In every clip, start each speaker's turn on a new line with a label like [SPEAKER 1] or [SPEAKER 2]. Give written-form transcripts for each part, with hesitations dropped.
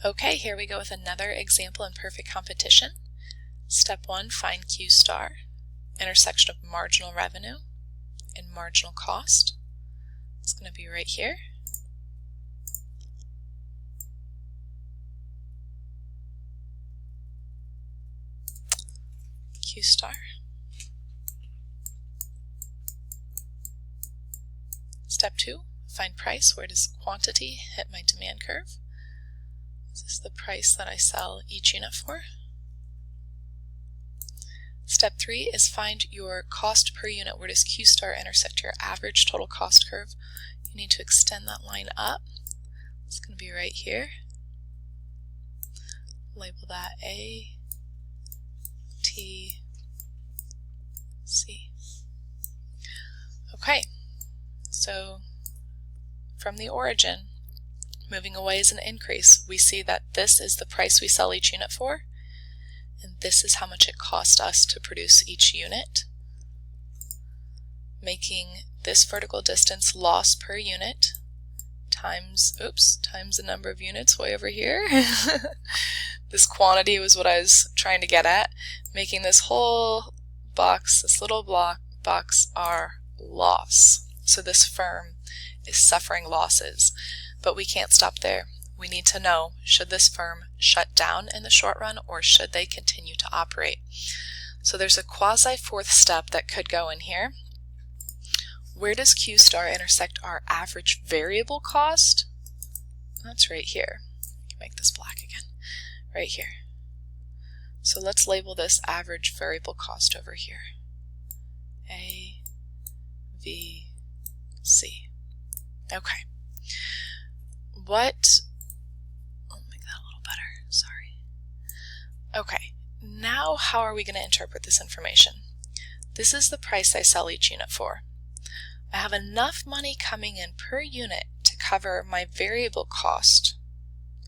[SPEAKER 1] Okay, here we go with another example in perfect competition. Step 1, find Q star, intersection of marginal revenue and marginal cost. It's going to be right here. Q star. Step 2, find price. Where does quantity hit my demand curve? This is the price that I sell each unit for. Step 3 is find your cost per unit. Where does Q star intersect your average total cost curve? You need to extend that line up. It's going to be right here. Label that A, T, C. Okay, so from the origin, moving away is an increase. We see that this is the price we sell each unit for, and this is how much it cost us to produce each unit, making this vertical distance loss per unit times the number of units way over here. This quantity was what I was trying to get at, making this whole box, this little box, our loss. So this firm is suffering losses, but we can't stop there. We need to know, should this firm shut down in the short run or should they continue to operate? So there's a quasi fourth step that could go in here. Where does Q star intersect our average variable cost? That's right here. I can make this black again. Right here. So let's label this average variable cost over here. A, V, C. Okay. I'll make that a little better, sorry. Okay, now how are we going to interpret this information? This is the price I sell each unit for. I have enough money coming in per unit to cover my variable cost.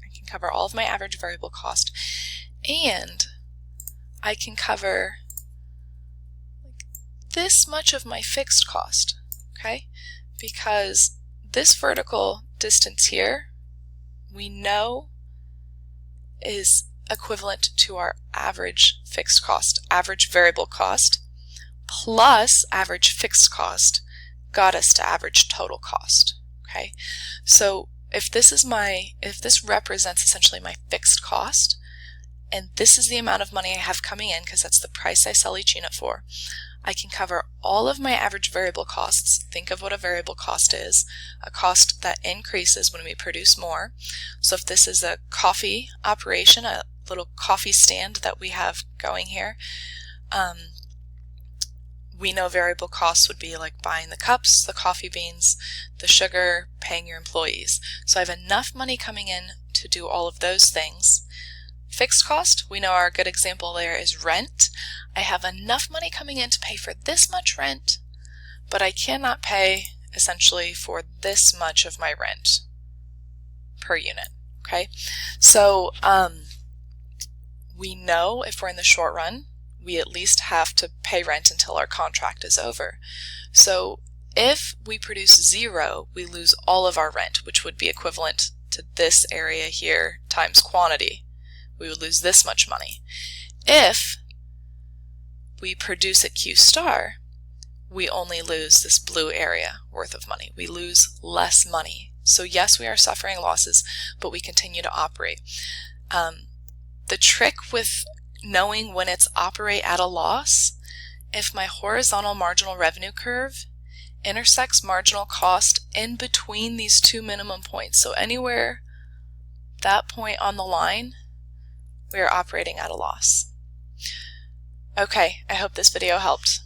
[SPEAKER 1] I can cover all of my average variable cost, and I can cover this much of my fixed cost, okay? Because this vertical distance here, we know is equivalent to our average fixed cost, average variable cost, plus average fixed cost got us to average total cost, okay? So if this represents essentially my fixed cost, and this is the amount of money I have coming in because that's the price I sell each unit for, I can cover all of my average variable costs. Think of what a variable cost is, a cost that increases when we produce more. So if this is a coffee operation, a little coffee stand that we have going here, we know variable costs would be like buying the cups, the coffee beans, the sugar, paying your employees. So I have enough money coming in to do all of those things. Fixed cost, we know our good example there is rent. I have enough money coming in to pay for this much rent, but I cannot pay essentially for this much of my rent per unit, okay? So we know if we're in the short run, we at least have to pay rent until our contract is over. So if we produce 0, we lose all of our rent, which would be equivalent to this area here times quantity. We would lose this much money. If we produce at Q star, we only lose this blue area worth of money. We lose less money. So yes, we are suffering losses, but we continue to operate. The trick with knowing when it's operate at a loss, if my horizontal marginal revenue curve intersects marginal cost in between these two minimum points, so anywhere that point on the line, we are operating at a loss. Okay, I hope this video helped.